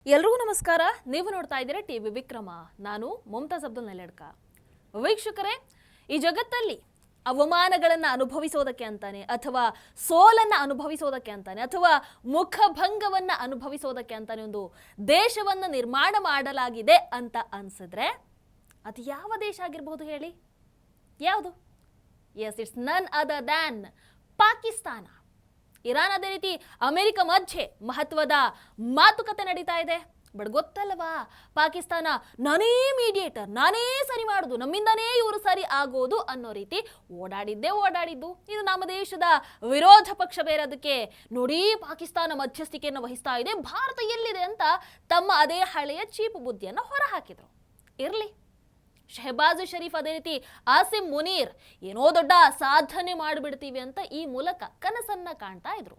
ಎಲ್ರಿಗೂ ನಮಸ್ಕಾರ. ನೀವು ನೋಡ್ತಾ ಇದ್ದೀರಾ ಟಿವಿ ವಿಕ್ರಮ. ನಾನು ಮುಮ್ತಾಜ್ ಅಬ್ದುಲ್ ನೆಲೆಡ್ಕ. ವೀಕ್ಷಕರೇ, ಈ ಜಗತ್ತಲ್ಲಿ ಅವಮಾನಗಳನ್ನು ಅನುಭವಿಸೋದಕ್ಕೆ ಅಂತಾನೆ ಅಥವಾ ಸೋಲನ್ನು ಅನುಭವಿಸೋದಕ್ಕೆ ಅಂತಾನೆ ಅಥವಾ ಮುಖಭಂಗವನ್ನು ಅನುಭವಿಸೋದಕ್ಕೆ ಅಂತಾನೆ ಒಂದು ದೇಶವನ್ನು ನಿರ್ಮಾಣ ಮಾಡಲಾಗಿದೆ ಅಂತ ಅನ್ಸಿದ್ರೆ ಅದು ಯಾವ ದೇಶ ಆಗಿರ್ಬೋದು ಹೇಳಿ? ಯಾವುದು? Yes, it's none other than Pakistan. Iran, ಅದೇ ರೀತಿ ಅಮೆರಿಕ ಮಧ್ಯೆ ಮಹತ್ವದ ಮಾತುಕತೆ ನಡೀತಾ ಇದೆ. ಬಟ್ ಗೊತ್ತಲ್ವಾ, ಪಾಕಿಸ್ತಾನ ನಾನೇ ಮೀಡಿಯೇಟರ್, ನಾನೇ ಸರಿ ಮಾಡೋದು, ನಮ್ಮಿಂದನೇ ಇವರು ಸರಿ ಆಗೋದು ಅನ್ನೋ ರೀತಿ ಓಡಾಡಿದ್ದು. ಇದು ನಮ್ಮ ದೇಶದ ವಿರೋಧ ಪಕ್ಷ ಬೇರೆ, ಅದಕ್ಕೆ ನೋಡಿ ಪಾಕಿಸ್ತಾನ ಮಧ್ಯಸ್ಥಿಕೆಯನ್ನು ವಹಿಸ್ತಾ ಇದೆ, ಭಾರತ ಎಲ್ಲಿದೆ ಅಂತ ತಮ್ಮ ಅದೇ ಹಳೆಯ ಚೀಪು ಬುದ್ಧಿಯನ್ನು ಹೊರಹಾಕಿದ್ರು. ಇರಲಿ, ಶಹಬಾಜ್ ಶರೀಫ್, ಅದೇ ರೀತಿ ಆಸಿಮ್ ಮುನೀರ್ ಏನೋ ದೊಡ್ಡ ಸಾಧನೆ ಮಾಡಿಬಿಡ್ತೀವಿ ಅಂತ ಈ ಮೂಲಕ ಕನಸನ್ನ ಕಾಣ್ತಾ ಇದ್ರು.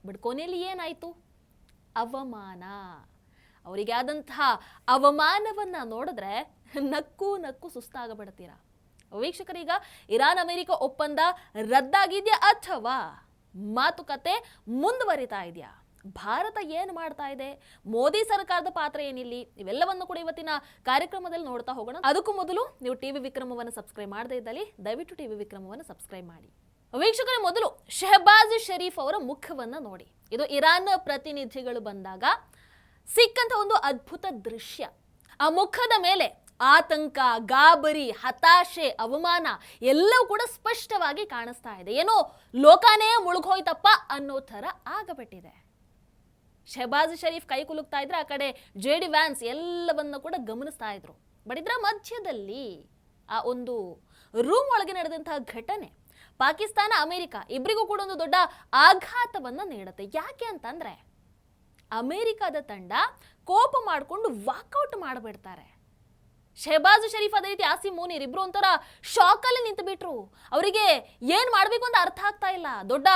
ಬಟ್ ಕೊನೆಯಲ್ಲಿ ಏನಾಯ್ತು? ಅವಮಾನ. ಅವರಿಗೆ ಆದಂತಹ ಅವಮಾನವನ್ನ ನೋಡಿದ್ರೆ ನಕ್ಕು ನಕ್ಕು ಸುಸ್ತಾಗಬಿಡ್ತೀರಾ. ವೀಕ್ಷಕರೀಗ ಇರಾನ್ ಅಮೆರಿಕ ಒಪ್ಪಂದ ರದ್ದಾಗಿದೆಯಾ ಅಥವಾ ಮಾತುಕತೆ ಮುಂದುವರಿತಾ ಇದೆಯಾ? ಭಾರತ ಏನು ಮಾಡ್ತಾ ಇದೆ? ಮೋದಿ ಸರ್ಕಾರದ ಪಾತ್ರ ಏನಿಲ್ಲಿ? ಇವೆಲ್ಲವನ್ನು ಕೂಡ ಇವತ್ತಿನ ಕಾರ್ಯಕ್ರಮದಲ್ಲಿ ನೋಡ್ತಾ ಹೋಗೋಣ. ಅದಕ್ಕೂ ಮೊದಲು ನೀವು ಟಿವಿ ವಿಕ್ರಮವನ್ನು ಸಬ್ಸ್ಕ್ರೈಬ್ ಮಾಡದೇ ಇದ್ದಲ್ಲಿ ದಯವಿಟ್ಟು ಟಿವಿ ವಿಕ್ರಮವನ್ನು ಸಬ್ಸ್ಕ್ರೈಬ್ ಮಾಡಿ. ವೀಕ್ಷಕರ, ಮೊದಲು ಶಹಬಾಜ್ ಶರೀಫ್ ಅವರ ಮುಖವನ್ನು ನೋಡಿ. ಇದು ಇರಾನ್ ಪ್ರತಿನಿಧಿಗಳು ಬಂದಾಗ ಸಿಕ್ಕಂತ ಒಂದು ಅದ್ಭುತ ದೃಶ್ಯ. ಆ ಮುಖದ ಮೇಲೆ ಆತಂಕ, ಗಾಬರಿ, ಹತಾಶೆ, ಅವಮಾನ ಎಲ್ಲವೂ ಕೂಡ ಸ್ಪಷ್ಟವಾಗಿ ಕಾಣಿಸ್ತಾ ಇದೆ. ಏನೋ ಲೋಕನೇ ಮುಳುಗೋಯ್ತಪ್ಪ ಅನ್ನೋ ಥರ ಆಗಬಿಟ್ಟಿದೆ. ಶಹಬಾಜ್ ಶರೀಫ್ ಕೈ ಕುಲುಕ್ತಾ ಇದ್ರೆ ಆ ಕಡೆ JD ವ್ಯಾನ್ಸ್ ಎಲ್ಲವನ್ನ ಕೂಡ ಗಮನಿಸ್ತಾ ಇದ್ರು. ಬಟ್ ಇದರ ಮಧ್ಯದಲ್ಲಿ ಆ ಒಂದು ರೂಮ್ ಒಳಗೆ ನಡೆದಂತಹ ಘಟನೆ ಪಾಕಿಸ್ತಾನ ಅಮೆರಿಕ ಇಬ್ಬರಿಗೂ ಕೂಡ ಒಂದು ದೊಡ್ಡ ಆಘಾತವನ್ನ ನೀಡುತ್ತೆ. ಯಾಕೆ ಅಂತಂದ್ರೆ ಅಮೆರಿಕದ ತಂಡ ಕೋಪ ಮಾಡಿಕೊಂಡು ವಾಕೌಟ್ ಮಾಡಿಬಿಡ್ತಾರೆ. ಶಹಬಾಜ್ ಶರೀಫ್, ಅದೇ ರೀತಿ ಆಸಿಮ್ ಮುನೀರ್ ಇಬ್ರು ಒಂಥರ ಶಾಕಲ್ಲಿ ನಿಂತು ಬಿಟ್ರು. ಅವರಿಗೆ ಏನ್ ಮಾಡ್ಬೇಕು ಅಂತ ಅರ್ಥ ಆಗ್ತಾ ಇಲ್ಲ. ದೊಡ್ಡ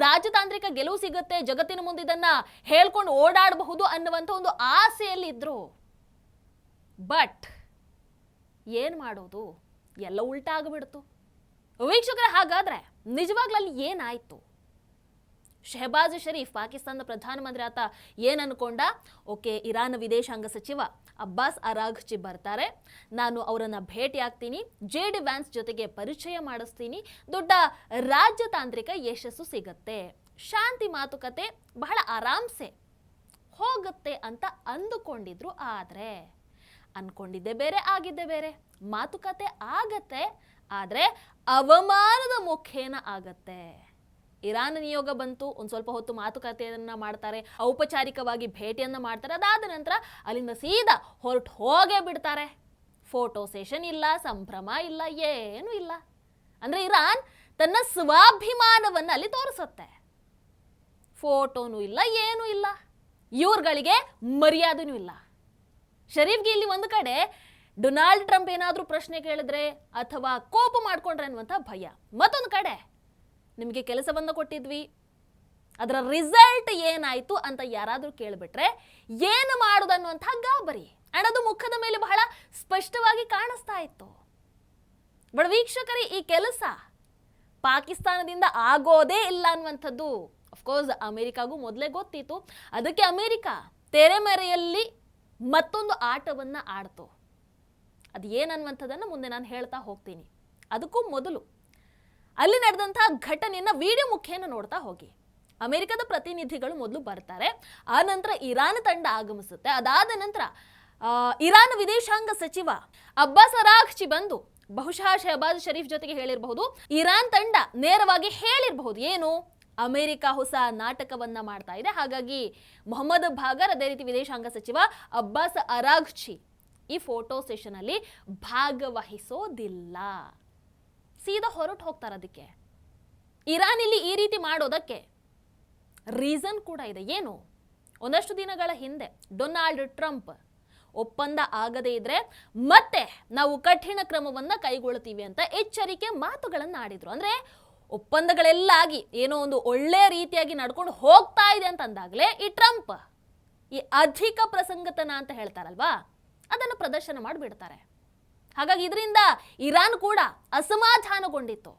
ರಾಜತಾಂತ್ರಿಕ ಗೆಲುವು ಸಿಗುತ್ತೆ, ಜಗತ್ತಿನ ಮುಂದೆ ಇದನ್ನ ಹೇಳ್ಕೊಂಡು ಓಡಾಡಬಹುದು ಅನ್ನುವಂಥ ಒಂದು ಆಸೆಯಲ್ಲಿ ಇದ್ರು. ಬಟ್ ಏನ್ ಮಾಡೋದು? ಎಲ್ಲ ಉಲ್ಟಾ ಆಗಿಬಿಡ್ತು. ವೀಕ್ಷಕರೇ, ಹಾಗಾದ್ರೆ ನಿಜವಾಗ್ಲೂ ಅಲ್ಲಿ ಏನಾಯ್ತು? ಶಹಬಾಜ್ ಶರೀಫ್, ಪಾಕಿಸ್ತಾನದ ಪ್ರಧಾನಮಂತ್ರಿ, ಆತ ಏನ್ ಅನ್ಕೊಂಡ? ಓಕೆ, ಇರಾನ್ ವಿದೇಶಾಂಗ ಸಚಿವ ಅಬ್ಬಾಸ್ ಅರಾಘ್ಚಿ ಬರ್ತಾರೆ, ನಾನು ಅವರನ್ನ ಭೇಟಿ ಆಗ್ತೀನಿ, JD ವ್ಯಾನ್ಸ್ ಜೊತೆಗೆ ಪರಿಚಯ ಮಾಡಿಸ್ತೀನಿ, ದೊಡ್ಡ ರಾಜತಾಂತ್ರಿಕ ಯಶಸ್ಸು ಸಿಗತ್ತೆ, ಶಾಂತಿ ಮಾತುಕತೆ ಬಹಳ ಆರಾಮ್ಸೆ ಹೋಗುತ್ತೆ ಅಂತ ಅಂದುಕೊಂಡಿದ್ರು. ಆದ್ರೆ ಅನ್ಕೊಂಡಿದ್ದೆ ಬೇರೆ, ಆಗಿದ್ದೆ ಬೇರೆ. ಮಾತುಕತೆ ಆಗತ್ತೆ, ಆದ್ರೆ ಅವಮಾನದ ಮುಖೇನ ಆಗತ್ತೆ. ಇರಾನ್ ನಿಯೋಗ ಬಂತು, ಒಂದು ಸ್ವಲ್ಪ ಹೊತ್ತು ಮಾತುಕತೆಯನ್ನ ಮಾಡ್ತಾರೆ, ಔಪಚಾರಿಕವಾಗಿ ಭೇಟಿಯನ್ನ ಮಾಡ್ತಾರೆ. ಅದಾದ ನಂತರ ಅಲ್ಲಿಂದ ಸೀದಾ ಹೊರಟು ಹೋಗೇ ಬಿಡ್ತಾರೆ. ಫೋಟೋ ಸೆಷನ್ ಇಲ್ಲ, ಸಂಭ್ರಮ ಇಲ್ಲ, ಏನೂ ಇಲ್ಲ. ಅಂದ್ರೆ ಇರಾನ್ ತನ್ನ ಸ್ವಾಭಿಮಾನವನ್ನ ಅಲ್ಲಿ ತೋರಿಸುತ್ತೆ. ಫೋಟೋನೂ ಇಲ್ಲ, ಏನೂ ಇಲ್ಲ, ಇವ್ರುಗಳಿಗೆ ಮರ್ಯಾದೆನೂ ಇಲ್ಲ. ಶರೀಫ್ಗೆ ಇಲ್ಲಿ ಒಂದು ಕಡೆ ಡೊನಾಲ್ಡ್ ಟ್ರಂಪ್ ಏನಾದ್ರೂ ಪ್ರಶ್ನೆ ಕೇಳಿದ್ರೆ ಅಥವಾ ಕೋಪ ಮಾಡ್ಕೊಂಡ್ರೆ ಅನ್ನುವಂಥ ಭಯ, ಮತ್ತೊಂದು ಕಡೆ ನಿಮಗೆ ಕೆಲಸವನ್ನ ಕೊಟ್ಟಿದ್ವಿ, ಅದರ ರಿಸಲ್ಟ್ ಏನಾಯ್ತು ಅಂತ ಯಾರಾದ್ರೂ ಕೇಳಿಬಿಟ್ರೆ ಏನು ಮಾಡುದು ಅನ್ನುವಂಥ ಗಾಬರಿ ಅದು ಮುಖದ ಮೇಲೆ ಬಹಳ ಸ್ಪಷ್ಟವಾಗಿ ಕಾಣಿಸ್ತಾ ಇತ್ತು. ಬಟ್ ವೀಕ್ಷಕರೇ, ಈ ಕೆಲಸ ಪಾಕಿಸ್ತಾನದಿಂದ ಆಗೋದೇ ಇಲ್ಲ ಅನ್ನುವಂಥದ್ದು ಅಫ್ಕೋರ್ಸ್ ಅಮೆರಿಕಾಗೂ ಮೊದಲೇ ಗೊತ್ತಿತ್ತು. ಅದಕ್ಕೆ ಅಮೆರಿಕ ತೆರೆಮರೆಯಲ್ಲಿ ಮತ್ತೊಂದು ಆಟವನ್ನ ಆಡ್ತು. ಅದು ಏನನ್ನುವಂಥದ್ದನ್ನು ಮುಂದೆ ನಾನು ಹೇಳ್ತಾ ಹೋಗ್ತೀನಿ. ಅದಕ್ಕೂ ಮೊದಲು ಅಲ್ಲಿ ನಡೆದಂತಹ ಘಟನೆಯನ್ನ ವಿಡಿಯೋ ಮುಖೇನ ನೋಡ್ತಾ ಹೋಗಿ. ಅಮೆರಿಕದ ಪ್ರತಿನಿಧಿಗಳು ಮೊದಲು ಬರ್ತಾರೆ, ಆ ನಂತರ ಇರಾನ್ ತಂಡ ಆಗಮಿಸುತ್ತೆ. ಅದಾದ ನಂತರ ಇರಾನ್ ವಿದೇಶಾಂಗ ಸಚಿವ ಅಬ್ಬಾಸ್ ಅರಾಘ್ಚಿ ಬಂದು ಬಹುಶಃ ಶಹಬಾಜ್ ಶರೀಫ್ ಜೊತೆಗೆ ಹೇಳಿರಬಹುದು, ಇರಾನ್ ತಂಡ ನೇರವಾಗಿ ಹೇಳಿರಬಹುದು, ಏನು ಅಮೆರಿಕ ಹೊಸ ನಾಟಕವನ್ನ ಮಾಡ್ತಾ ಇದೆ, ಹಾಗಾಗಿ ಮೊಹಮ್ಮದ್ ಬಾಗರ್, ಅದೇ ರೀತಿ ವಿದೇಶಾಂಗ ಸಚಿವ ಅಬ್ಬಾಸ್ ಅರಾಘ್ಚಿ ಈ ಫೋಟೋ ಸೆಷನ್ ಅಲ್ಲಿ ಭಾಗವಹಿಸೋದಿಲ್ಲ, ಸೀದಾ ಹೊರಟು ಹೋಗ್ತಾರೆ. ಅದಕ್ಕೆ ಇರಾನ್ ಇಲ್ಲಿ ಈ ರೀತಿ ಮಾಡೋದಕ್ಕೆ ರೀಸನ್ ಕೂಡ ಇದೆ. ಏನು? ಒಂದಷ್ಟು ದಿನಗಳ ಹಿಂದೆ ಡೊನಾಲ್ಡ್ ಟ್ರಂಪ್ ಒಪ್ಪಂದ ಆಗದೇ ಇದ್ರೆ ಮತ್ತೆ ನಾವು ಕಠಿಣ ಕ್ರಮವನ್ನ ಕೈಗೊಳ್ಳುತ್ತೀವಿ ಅಂತ ಎಚ್ಚರಿಕೆ ಮಾತುಗಳನ್ನು ಆಡಿದ್ರು. ಅಂದ್ರೆ ಒಪ್ಪಂದಗಳೆಲ್ಲ ಆಗಿ ಏನೋ ಒಂದು ಒಳ್ಳೆ ರೀತಿಯಾಗಿ ನಡ್ಕೊಂಡು ಹೋಗ್ತಾ ಇದೆ ಅಂತ ಅಂದಾಗಲೇ ಈ ಟ್ರಂಪ್ ಈ ಅಧಿಕ ಪ್ರಸಂಗತನ ಅಂತ ಹೇಳ್ತಾರಲ್ವಾ, ಅದನ್ನು ಪ್ರದರ್ಶನ ಮಾಡಿಬಿಡ್ತಾರೆ. ಹಾಗಾಗಿ ಇದರಿಂದ ಇರಾನ್ ಕೂಡ ಅಸಮಾಧಾನಗೊಂಡಿತ್ತು.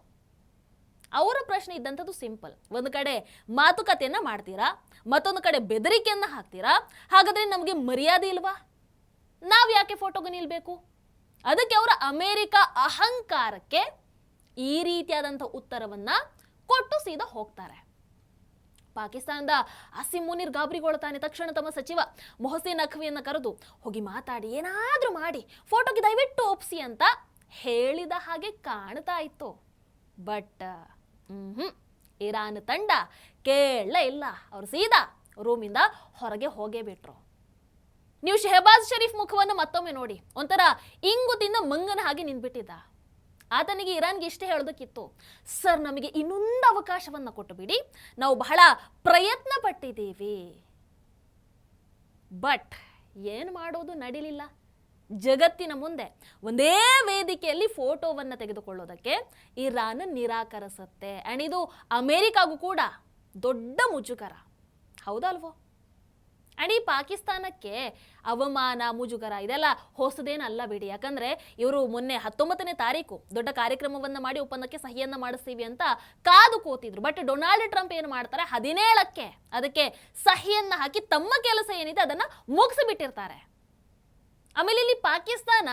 ಅವರ ಪ್ರಶ್ನೆ ಇದ್ದಂಥದ್ದು ಸಿಂಪಲ್. ಒಂದು ಕಡೆ ಮಾತುಕತೆಯನ್ನ ಮಾಡ್ತೀರಾ, ಮತ್ತೊಂದು ಕಡೆ ಬೆದರಿಕೆಯನ್ನ ಹಾಕ್ತೀರಾ, ಹಾಗಾದ್ರೆ ನಮಗೆ ಮರ್ಯಾದೆ ಇಲ್ವಾ? ನಾವು ಯಾಕೆ ಫೋಟೋಗೆ ನಿಲ್ಬೇಕು? ಅದಕ್ಕೆ ಅವರ ಅಮೆರಿಕ ಅಹಂಕಾರಕ್ಕೆ ಈ ರೀತಿಯಾದಂಥ ಉತ್ತರವನ್ನ ಕೊಟ್ಟು ಸೀದಾ ಹೋಗ್ತಾರೆ. ಪಾಕಿಸ್ತಾನದ ಆಸಿಮ್ ಮುನೀರ್ ಗಾಬರಿಗೊಳ್ತಾನೆ. ತಕ್ಷಣ ತಮ್ಮ ಸಚಿವ ಮೊಹಸಿನ್ ನಖ್ವಿಯನ್ನ ಕರೆದು ಹೋಗಿ ಮಾತಾಡಿ, ಏನಾದ್ರೂ ಮಾಡಿ ಫೋಟೋಗೆ ದಯವಿಟ್ಟು ಒಪ್ಸಿ ಅಂತ ಹೇಳಿದ ಹಾಗೆ ಕಾಣ್ತಾ ಇತ್ತು. ಬಟ್ ಇರಾನ್ ತಂಡ ಕೇಳಲೇ ಇಲ್ಲ. ಅವರು ಸೀದಾ ರೂಮಿಂದ ಹೊರಗೆ ಹೋಗೇ ಬಿಟ್ರು. ನೀವು ಶೆಹಬಾಜ್ ಶರೀಫ್ ಮುಖವನ್ನು ಮತ್ತೊಮ್ಮೆ ನೋಡಿ, ಒಂಥರ ಇಂಗು ತಿಂದ ಮಂಗನ ಹಾಗೆ ನಿಂತ್ಬಿಟ್ಟಿದ್ದ. ಆತನಿಗೆ ಇರಾನ್ಗೆ ಇಷ್ಟೇ ಹೇಳೋದಕ್ಕಿತ್ತು, ಸರ್ ನಮಗೆ ಇನ್ನೊಂದು ಅವಕಾಶವನ್ನ ಕೊಟ್ಟು ಬಿಡಿ, ನಾವು ಬಹಳ ಪ್ರಯತ್ನ ಪಟ್ಟಿದ್ದೀವಿ. ಬಟ್ ಏನು ಮಾಡೋದು ನಡೀಲಿಲ್ಲ. ಜಗತ್ತಿನ ಮುಂದೆ ಒಂದೇ ವೇದಿಕೆಯಲ್ಲಿ ಫೋಟೋವನ್ನ ತೆಗೆದುಕೊಳ್ಳೋದಕ್ಕೆ ಇರಾನ್ ನಿರಾಕರಿಸುತ್ತೆ. ಅಂಡ್ ಇದು ಅಮೆರಿಕಾಗೂ ಕೂಡ ದೊಡ್ಡ ಮುಜುಗರ, ಹೌದಲ್ವೋ? ಅಂಡ್ ಈ ಪಾಕಿಸ್ತಾನಕ್ಕೆ ಅವಮಾನ, ಮುಜುಗರ ಇದೆಲ್ಲ ಹೊಸದೇನಲ್ಲ ಬಿಡಿ. ಯಾಕಂದ್ರೆ ಇವರು ಮೊನ್ನೆ 19ನೇ ತಾರೀಕು ದೊಡ್ಡ ಕಾರ್ಯಕ್ರಮವನ್ನ ಮಾಡಿ ಒಪ್ಪಂದಕ್ಕೆ ಸಹಿಯನ್ನ ಮಾಡಿಸ್ತೀವಿ ಅಂತ ಕಾದು ಕೂತಿದ್ರು. ಬಟ್ ಡೊನಾಲ್ಡ್ ಟ್ರಂಪ್ ಏನು ಮಾಡ್ತಾರೆ, 17ಕ್ಕೆ ಅದಕ್ಕೆ ಸಹಿಯನ್ನ ಹಾಕಿ ತಮ್ಮ ಕೆಲಸ ಏನಿದೆ ಅದನ್ನ ಮುಗಿಸಿಬಿಟ್ಟಿರ್ತಾರೆ. ಆಮೇಲೆ ಇಲ್ಲಿ ಪಾಕಿಸ್ತಾನ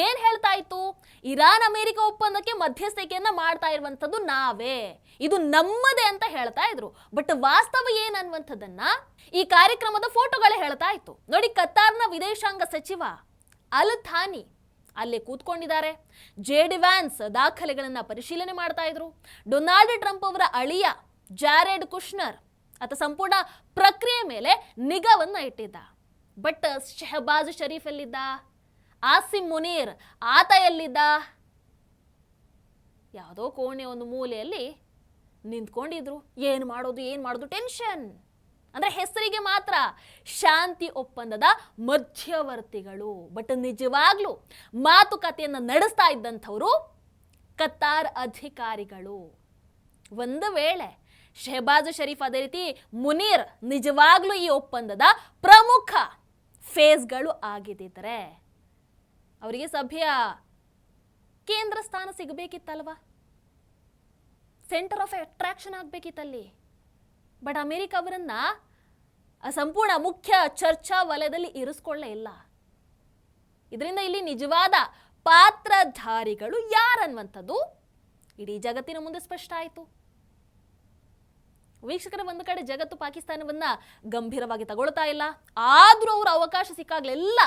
ಏನ್ ಹೇಳ್ತಾ ಇತ್ತು, ಇರಾನ್ ಅಮೆರಿಕ ಒಪ್ಪಂದಕ್ಕೆ ಮಧ್ಯಸ್ಥಿಕೆಯನ್ನ ಮಾಡ್ತಾ ಇರುವಂತದ್ದು ನಾವೇ, ಇದು ನಮ್ಮದೇ ಅಂತ ಹೇಳ್ತಾ ಇದ್ರು. ಬಟ್ ವಾಸ್ತವ ಏನ್ ಅನ್ನುವಂಥದ್ದನ್ನ ಈ ಕಾರ್ಯಕ್ರಮದ ಫೋಟೋಗಳೇ ಹೇಳ್ತಾ ಇತ್ತು. ನೋಡಿ, ಕತಾರ್ನ ವಿದೇಶಾಂಗ ಸಚಿವ ಅಲ್ ಥಾನಿ ಅಲ್ಲೇ ಕೂತ್ಕೊಂಡಿದ್ದಾರೆ. JD ವ್ಯಾನ್ಸ್ ದಾಖಲೆಗಳನ್ನ ಪರಿಶೀಲನೆ ಮಾಡ್ತಾ ಇದ್ರು. ಡೊನಾಲ್ಡ್ ಟ್ರಂಪ್ ಅವರ ಅಳಿಯ ಜಾರೆಡ್ ಕುಶ್ನರ್ ಆತ ಸಂಪೂರ್ಣ ಪ್ರಕ್ರಿಯೆ ಮೇಲೆ ನಿಗಾವನ್ನ ಇಟ್ಟಿದ್ದ. ಬಟ್ ಶೆಹಬಾಜ್ ಶರೀಫ್ ಎಲ್ಲಿದ್ದ? ಆಸಿಮ್ ಮುನೀರ್ ಆತ ಎಲ್ಲಿದ್ದ? ಯಾವುದೋ ಕೋಣೆ ಒಂದು ಮೂಲೆಯಲ್ಲಿ ನಿಂತ್ಕೊಂಡಿದ್ರು. ಏನು ಮಾಡೋದು ಟೆನ್ಷನ್. ಅಂದ್ರೆ ಹೆಸರಿಗೆ ಮಾತ್ರ ಶಾಂತಿ ಒಪ್ಪಂದದ ಮಧ್ಯವರ್ತಿಗಳು, ಬಟ್ ನಿಜವಾಗ್ಲೂ ಮಾತುಕತೆಯನ್ನ ನಡೆಸ್ತಾ ಇದ್ದಂಥವ್ರು ಕತಾರ್ ಅಧಿಕಾರಿಗಳು. ಒಂದು ವೇಳೆ ಶೆಹಬಾಜ್ ಶರೀಫ್ ಅದೇ ರೀತಿ ಮುನೀರ್ ನಿಜವಾಗ್ಲೂ ಈ ಒಪ್ಪಂದದ ಪ್ರಮುಖ ಫೇಸ್ಗಳು ಆಗಿದ್ದರೆ ಅವರಿಗೆ ಸಭೆಯ ಕೇಂದ್ರ ಸ್ಥಾನ ಸಿಗಬೇಕಿತ್ತಲ್ವಾ, ಸೆಂಟರ್ ಆಫ್ ಅಟ್ರಾಕ್ಷನ್ ಆಗ್ಬೇಕಿತ್ತಲ್ಲಿ. ಬಟ್ ಅಮೆರಿಕ ಅವರನ್ನ ಸಂಪೂರ್ಣ ಮುಖ್ಯ ಚರ್ಚಾ ವಲಯದಲ್ಲಿ ಇರಿಸ್ಕೊಳ್ಳೇ ಇಲ್ಲ. ಇದರಿಂದ ಇಲ್ಲಿ ನಿಜವಾದ ಪಾತ್ರಧಾರಿಗಳು ಯಾರನ್ನುವಂಥದ್ದು ಇಡೀ ಜಗತ್ತಿನ ಮುಂದೆ ಸ್ಪಷ್ಟ ಆಯಿತು. ವೀಕ್ಷಕರ, ಒಂದು ಕಡೆ ಜಗತ್ತು ಪಾಕಿಸ್ತಾನವನ್ನ ಗಂಭೀರವಾಗಿ ತಗೊಳ್ತಾ ಇಲ್ಲ, ಆದ್ರೂ ಅವರು ಅವಕಾಶ ಸಿಕ್ಕಾಗ್ಲೆಲ್ಲ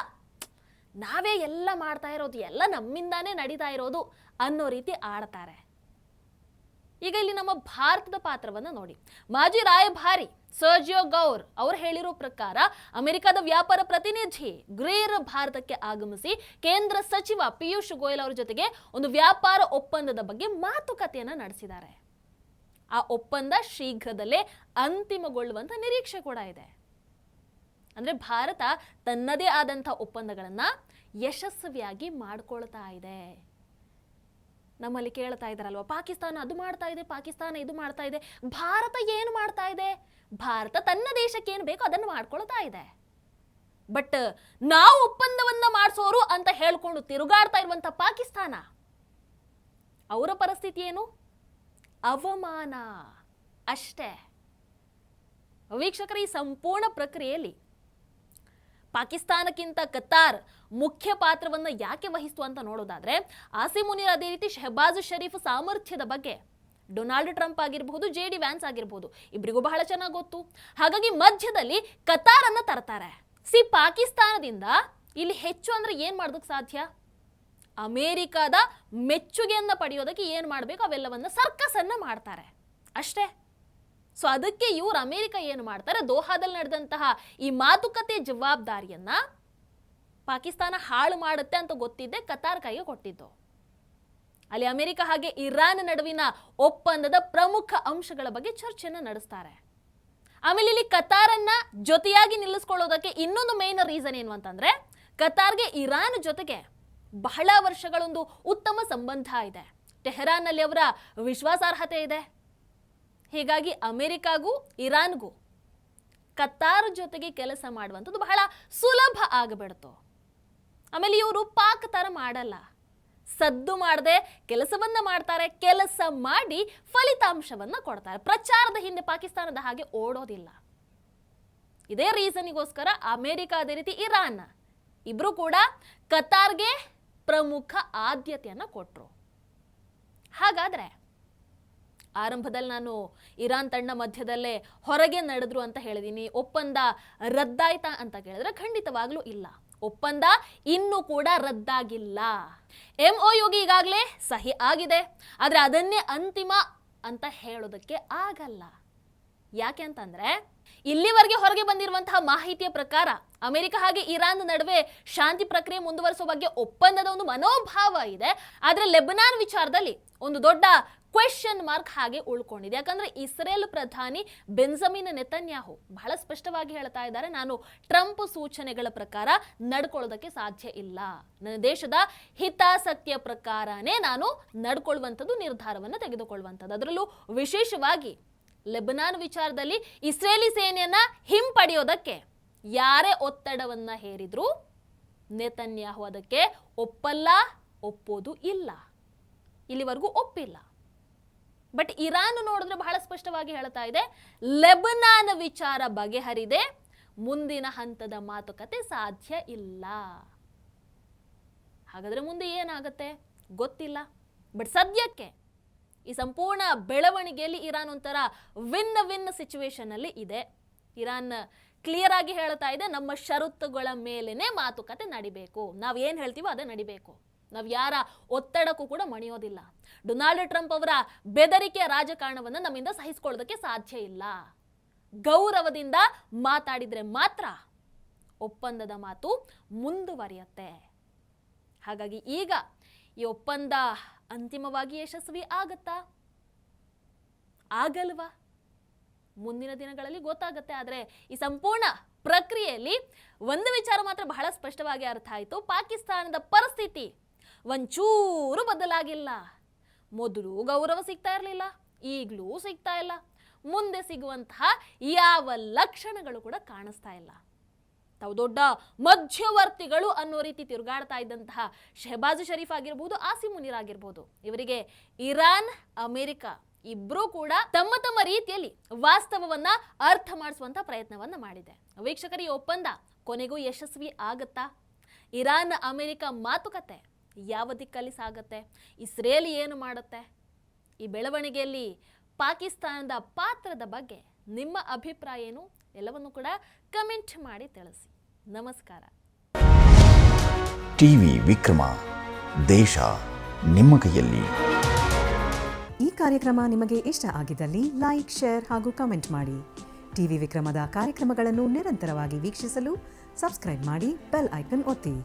ನಾವೇ ಎಲ್ಲ ಮಾಡ್ತಾ ಇರೋದು, ಎಲ್ಲ ನಮ್ಮಿಂದಾನೇ ನಡೀತಾ ಇರೋದು ಅನ್ನೋ ರೀತಿ ಆಡ್ತಾರೆ. ಈಗ ಇಲ್ಲಿ ನಮ್ಮ ಭಾರತದ ಪಾತ್ರವನ್ನ ನೋಡಿ. ಮಾಜಿ ರಾಯಭಾರಿ ಸರ್ಜಿಯೋ ಗೌರ್ ಅವರು ಹೇಳಿರೋ ಪ್ರಕಾರ ಅಮೆರಿಕದ ವ್ಯಾಪಾರ ಪ್ರತಿನಿಧಿ ಗ್ರೇರ್ ಭಾರತಕ್ಕೆ ಆಗಮಿಸಿ ಕೇಂದ್ರ ಸಚಿವ ಪಿಯೂಷ್ ಗೋಯಲ್ ಅವರ ಜೊತೆಗೆ ಒಂದು ವ್ಯಾಪಾರ ಒಪ್ಪಂದದ ಬಗ್ಗೆ ಮಾತುಕತೆಯನ್ನ ನಡೆಸಿದ್ದಾರೆ. ಆ ಒಪ್ಪಂದ ಶೀಘ್ರದಲ್ಲೇ ಅಂತಿಮಗೊಳ್ಳುವಂತ ನಿರೀಕ್ಷೆ ಕೂಡ ಇದೆ. ಅಂದ್ರೆ ಭಾರತ ತನ್ನದೇ ಆದಂಥ ಒಪ್ಪಂದಗಳನ್ನ ಯಶಸ್ವಿಯಾಗಿ ಮಾಡ್ಕೊಳ್ತಾ ಇದೆ. ನಮ್ಮಲ್ಲಿ ಕೇಳ್ತಾ ಇದ್ದಾರಲ್ವಾ, ಪಾಕಿಸ್ತಾನ ಅದು ಮಾಡ್ತಾ ಇದೆ, ಪಾಕಿಸ್ತಾನ ಇದು ಮಾಡ್ತಾ ಇದೆ, ಭಾರತ ಏನು ಮಾಡ್ತಾ ಇದೆ? ಭಾರತ ತನ್ನ ದೇಶಕ್ಕೆ ಏನು ಬೇಕೋ ಅದನ್ನು ಮಾಡ್ಕೊಳ್ತಾ ಇದೆ. ಬಟ್ ನಾವು ಒಪ್ಪಂದವನ್ನ ಮಾಡಿಸೋರು ಅಂತ ಹೇಳ್ಕೊಂಡು ತಿರುಗಾಡ್ತಾ ಇರುವಂತ ಪಾಕಿಸ್ತಾನ, ಅವರ ಪರಿಸ್ಥಿತಿ ಏನು? ಅವಮಾನ ಅಷ್ಟೇ. ವೀಕ್ಷಕರ, ಈ ಸಂಪೂರ್ಣ ಪ್ರಕ್ರಿಯೆಯಲ್ಲಿ ಪಾಕಿಸ್ತಾನಕ್ಕಿಂತ ಕತಾರ್ ಮುಖ್ಯ ಪಾತ್ರವನ್ನ ಯಾಕೆ ವಹಿಸ್ತು ಅಂತ ನೋಡೋದಾದ್ರೆ, ಆಸಿಮ್ ಮುನೀರ್ ಅದೇ ರೀತಿ ಶೆಹಬಾಜ್ ಶರೀಫ್ ಸಾಮರ್ಥ್ಯದ ಬಗ್ಗೆ ಡೊನಾಲ್ಡ್ ಟ್ರಂಪ್ ಆಗಿರಬಹುದು, JD ವ್ಯಾನ್ಸ್ ಆಗಿರಬಹುದು, ಇಬ್ಬರಿಗೂ ಬಹಳ ಚೆನ್ನಾಗಿ ಗೊತ್ತು. ಹಾಗಾಗಿ ಮಧ್ಯದಲ್ಲಿ ಕತಾರ್ ಅನ್ನ ತರ್ತಾರೆ. ಪಾಕಿಸ್ತಾನದಿಂದ ಇಲ್ಲಿ ಹೆಚ್ಚು ಅಂದ್ರೆ ಏನ್ ಮಾಡೋದಕ್ಕೆ ಸಾಧ್ಯ? ಅಮೆರಿಕದ ಮೆಚ್ಚುಗೆಯನ್ನ ಪಡೆಯೋದಕ್ಕೆ ಏನ್ ಮಾಡಬೇಕು ಅವೆಲ್ಲವನ್ನ ಸರ್ಕಸ್ ಅನ್ನ ಮಾಡ್ತಾರೆ ಅಷ್ಟೇ. ಸೊ ಅದಕ್ಕೆ ಇವರು ಅಮೆರಿಕ ಏನು ಮಾಡ್ತಾರೆ, ದೋಹಾದಲ್ಲಿ ನಡೆದಂತಹ ಈ ಮಾತುಕತೆ ಜವಾಬ್ದಾರಿಯನ್ನ ಪಾಕಿಸ್ತಾನ ಹಾಳು ಮಾಡುತ್ತೆ ಅಂತ ಗೊತ್ತಿದ್ದೆ ಕತಾರ್ ಕೈಗೆ ಕೊಟ್ಟಿದ್ದು. ಅಲ್ಲಿ ಅಮೆರಿಕ ಹಾಗೆ ಇರಾನ್ ನಡುವಿನ ಒಪ್ಪಂದದ ಪ್ರಮುಖ ಅಂಶಗಳ ಬಗ್ಗೆ ಚರ್ಚೆಯನ್ನ ನಡೆಸ್ತಾರೆ. ಆಮೇಲೆ ಇಲ್ಲಿ ಕತಾರನ್ನ ಜೊತೆಯಾಗಿ ನಿಲ್ಲಿಸ್ಕೊಳ್ಳೋದಕ್ಕೆ ಇನ್ನೊಂದು ಮೇನ್ ರೀಸನ್ ಏನು ಅಂತಂದ್ರೆ, ಕತಾರ್ಗೆ ಇರಾನ್ ಜೊತೆಗೆ ಬಹಳ ವರ್ಷಗಳೊಂದು ಉತ್ತಮ ಸಂಬಂಧ ಇದೆ. ಟೆಹರಾನ್ ನಲ್ಲಿ ಅವರ ವಿಶ್ವಾಸಾರ್ಹತೆ ಇದೆ. ಹೀಗಾಗಿ ಅಮೆರಿಕಾಗೂ ಇರಾನ್ಗೂ ಕತಾರ್ ಜೊತೆಗೆ ಕೆಲಸ ಮಾಡುವಂಥದ್ದು ಬಹಳ ಸುಲಭ ಆಗಿಬಿಡ್ತು. ಆಮೇಲೆ ಇವರು ಪಾಕ್ ತರ ಮಾಡಲ್ಲ, ಸದ್ದು ಮಾಡದೆ ಕೆಲಸವನ್ನ ಮಾಡ್ತಾರೆ, ಕೆಲಸ ಮಾಡಿ ಫಲಿತಾಂಶವನ್ನ ಕೊಡ್ತಾರೆ. ಪ್ರಚಾರದ ಹಿಂದೆ ಪಾಕಿಸ್ತಾನದ ಹಾಗೆ ಓಡೋದಿಲ್ಲ. ಇದೇ ರೀಸನ್ಗೋಸ್ಕರ ಅಮೆರಿಕ, ಅದೇ ರೀತಿ ಇರಾನ್ ಇಬ್ರು ಕೂಡ ಕತಾರ್ಗೆ ಪ್ರಮುಖ ಆದ್ಯತೆಯನ್ನ ಕೊಟ್ರು. ಹಾಗಾದ್ರೆ ಆರಂಭದಲ್ಲಿ ನಾನು ಇರಾನ್ ತಂಡ ಮಧ್ಯದಲ್ಲೇ ಹೊರಗೆ ನಡೆದ್ರು ಅಂತ ಹೇಳಿದೀನಿ. ಒಪ್ಪಂದ ರದ್ದಾಯ್ತಾ ಅಂತ ಕೇಳಿದ್ರೆ ಖಂಡಿತವಾಗ್ಲೂ ಇಲ್ಲ. ಒಪ್ಪಂದ ಇನ್ನೂ ಕೂಡ ರದ್ದಾಗಿಲ್ಲ. MOUಗೆ ಈಗಾಗಲೇ ಸಹಿ ಆಗಿದೆ, ಆದ್ರೆ ಅದನ್ನೇ ಅಂತಿಮ ಅಂತ ಹೇಳೋದಕ್ಕೆ ಆಗಲ್ಲ. ಯಾಕೆ ಅಂತಂದ್ರೆ ಇಲ್ಲಿವರೆಗೆ ಹೊರಗೆ ಬಂದಿರುವಂತಹ ಮಾಹಿತಿಯ ಪ್ರಕಾರ ಅಮೆರಿಕ ಹಾಗೆ ಇರಾನ್ ನಡುವೆ ಶಾಂತಿ ಪ್ರಕ್ರಿಯೆ ಮುಂದುವರಿಸುವ ಬಗ್ಗೆ ಒಪ್ಪಂದದ ಒಂದು ಮನೋಭಾವ ಇದೆ. ಆದ್ರೆ ಲೆಬನಾನ್ ವಿಚಾರದಲ್ಲಿ ಒಂದು ದೊಡ್ಡ ಕ್ವೆಶ್ಚನ್ ಮಾರ್ಕ್ ಹಾಗೆ ಉಳ್ಕೊಂಡಿದೆ. ಯಾಕಂದ್ರೆ ಇಸ್ರೇಲ್ ಪ್ರಧಾನಿ ಬೆಂಜಮಿನ್ ನೆತನ್ಯಾಹು ಬಹಳ ಸ್ಪಷ್ಟವಾಗಿ ಹೇಳ್ತಾ ಇದ್ದಾರೆ, ನಾನು ಟ್ರಂಪ್ ಸೂಚನೆಗಳ ಪ್ರಕಾರ ನಡ್ಕೊಳ್ಳೋದಕ್ಕೆ ಸಾಧ್ಯ ಇಲ್ಲ, ನನ್ನ ದೇಶದ ಹಿತಾಸಕ್ತಿಯ ಪ್ರಕಾರನೇ ನಾನು ನಡ್ಕೊಳ್ಳುವಂಥದ್ದು, ನಿರ್ಧಾರವನ್ನು ತೆಗೆದುಕೊಳ್ಳುವಂಥದ್ದು. ಅದರಲ್ಲೂ ವಿಶೇಷವಾಗಿ ಲೆಬನಾನ್ ವಿಚಾರದಲ್ಲಿ ಇಸ್ರೇಲಿ ಸೇನೆಯನ್ನ ಹಿಂಪಡೆಯೋದಕ್ಕೆ ಯಾರೇ ಒತ್ತಡವನ್ನ ಹೇರಿದ್ರು ನೆತನ್ಯಾಹು ಅದಕ್ಕೆ ಒಪ್ಪೋದು ಇಲ್ಲ, ಇಲ್ಲಿವರೆಗೂ ಒಪ್ಪಿಲ್ಲ. ಬಟ್ ಇರಾನ್ ನೋಡಿದ್ರೆ ಬಹಳ ಸ್ಪಷ್ಟವಾಗಿ ಹೇಳ್ತಾ ಇದೆ, ಲೆಬನಾನ್ ವಿಚಾರ ಬಗೆಹರಿದೆ, ಮುಂದಿನ ಹಂತದ ಮಾತುಕತೆ ಸಾಧ್ಯ ಇಲ್ಲ. ಹಾಗಾದ್ರೆ ಮುಂದೆ ಏನಾಗುತ್ತೆ ಗೊತ್ತಿಲ್ಲ. ಬಟ್ ಸದ್ಯಕ್ಕೆ ಈ ಸಂಪೂರ್ಣ ಬೆಳವಣಿಗೆಯಲ್ಲಿ ಇರಾನ್ ಒಂಥರ ವಿನ್ ಸಿಚುವೇಶನ್ ಅಲ್ಲಿ ಇದೆ. ಇರಾನ್ ಕ್ಲಿಯರ್ ಆಗಿ ಹೇಳ್ತಾ ಇದೆ, ನಮ್ಮ ಷರತ್ತುಗಳ ಮೇಲೇನೆ ಮಾತುಕತೆ ನಡಿಬೇಕು, ನಾವ್ ಏನ್ ಹೇಳ್ತೀವೋ ಅದೇ ನಡಿಬೇಕು, ನಾವ್ ಯಾರ ಒತ್ತಡಕ್ಕೂ ಕೂಡ ಮಣಿಯೋದಿಲ್ಲ. ಡೊನಾಲ್ಡ್ ಟ್ರಂಪ್ ಅವರ ಬೆದರಿಕೆಯ ರಾಜಕಾರಣವನ್ನು ನಮ್ಮಿಂದ ಸಹಿಸಿಕೊಳ್ಳೋದಕ್ಕೆ ಸಾಧ್ಯ ಇಲ್ಲ. ಗೌರವದಿಂದ ಮಾತಾಡಿದ್ರೆ ಮಾತ್ರ ಒಪ್ಪಂದದ ಮಾತು ಮುಂದುವರಿಯುತ್ತೆ. ಹಾಗಾಗಿ ಈಗ ಈ ಒಪ್ಪಂದ ಅಂತಿಮವಾಗಿ ಯಶಸ್ವಿ ಆಗತ್ತಾ, ಆಗಲ್ವಾ, ಮುಂದಿನ ದಿನಗಳಲ್ಲಿ ಗೊತ್ತಾಗುತ್ತೆ. ಆದರೆ ಈ ಸಂಪೂರ್ಣ ಪ್ರಕ್ರಿಯೆಯಲ್ಲಿ ಒಂದು ವಿಚಾರ ಮಾತ್ರ ಬಹಳ ಸ್ಪಷ್ಟವಾಗಿ ಅರ್ಥ ಆಯಿತು, ಪಾಕಿಸ್ತಾನದ ಪರಿಸ್ಥಿತಿ ಒಂಚೂರು ಬದಲಾಗಿಲ್ಲ. ಮೊದಲು ಗೌರವ ಸಿಗ್ತಾ ಇರಲಿಲ್ಲ, ಈಗಲೂ ಸಿಗ್ತಾ ಇಲ್ಲ, ಮುಂದೆ ಸಿಗುವಂತಹ ಯಾವ ಲಕ್ಷಣಗಳು ಕೂಡ ಕಾಣಿಸ್ತಾ ಇಲ್ಲ. ತಾವು ದೊಡ್ಡ ಮಧ್ಯವರ್ತಿಗಳು ಅನ್ನೋ ರೀತಿ ತಿರುಗಾಡ್ತಾ ಇದ್ದಂತಹ ಶಹಬಾಜ್ ಶರೀಫ್ ಆಗಿರ್ಬೋದು, ಆಸಿಮ್ ಮುನೀರ್ ಆಗಿರ್ಬೋದು, ಇವರಿಗೆ ಇರಾನ್, ಅಮೆರಿಕ ಇಬ್ರು ಕೂಡ ತಮ್ಮ ತಮ್ಮ ರೀತಿಯಲ್ಲಿ ವಾಸ್ತವವನ್ನ ಅರ್ಥ ಮಾಡಿಸುವಂತ ಪ್ರಯತ್ನವನ್ನ ಮಾಡಿದೆ. ವೀಕ್ಷಕರ, ಈ ಒಪ್ಪಂದ ಕೊನೆಗೂ ಯಶಸ್ವಿ ಆಗತ್ತಾ? ಇರಾನ್ ಅಮೆರಿಕ ಮಾತುಕತೆ ಯಾವ ದಿಕ್ಕಲ್ಲಿ ಸಾಗತ್ತೆ? ಇಸ್ರೇಲ್ ಏನು ಮಾಡುತ್ತೆ? ಈ ಬೆಳವಣಿಗೆಯಲ್ಲಿ ಪಾಕಿಸ್ತಾನದ ಪಾತ್ರದ ಬಗ್ಗೆ ನಿಮ್ಮ ಅಭಿಪ್ರಾಯ ಏನು? ಎಲ್ಲವನ್ನು ಕೂಡ ಕಮೆಂಟ್ ಮಾಡಿ ತಿಳಿಸಿ. ನಮಸ್ಕಾರ. ಟಿವಿ ವಿಕ್ರಮ, ದೇಶ ನಿಮ್ಮ ಕೈಯಲ್ಲಿ. ಈ ಕಾರ್ಯಕ್ರಮ ನಿಮಗೆ ಇಷ್ಟ ಆಗಿದ್ದಲ್ಲಿ ಲೈಕ್, ಶೇರ್ ಹಾಗೂ ಕಮೆಂಟ್ ಮಾಡಿ. ಟಿವಿ ವಿಕ್ರಮದ ಕಾರ್ಯಕ್ರಮಗಳನ್ನು ನಿರಂತರವಾಗಿ ವೀಕ್ಷಿಸಲು ಸಬ್ಸ್ಕ್ರೈಬ್ ಮಾಡಿ, ಬೆಲ್ ಐಕನ್ ಒತ್ತಿ.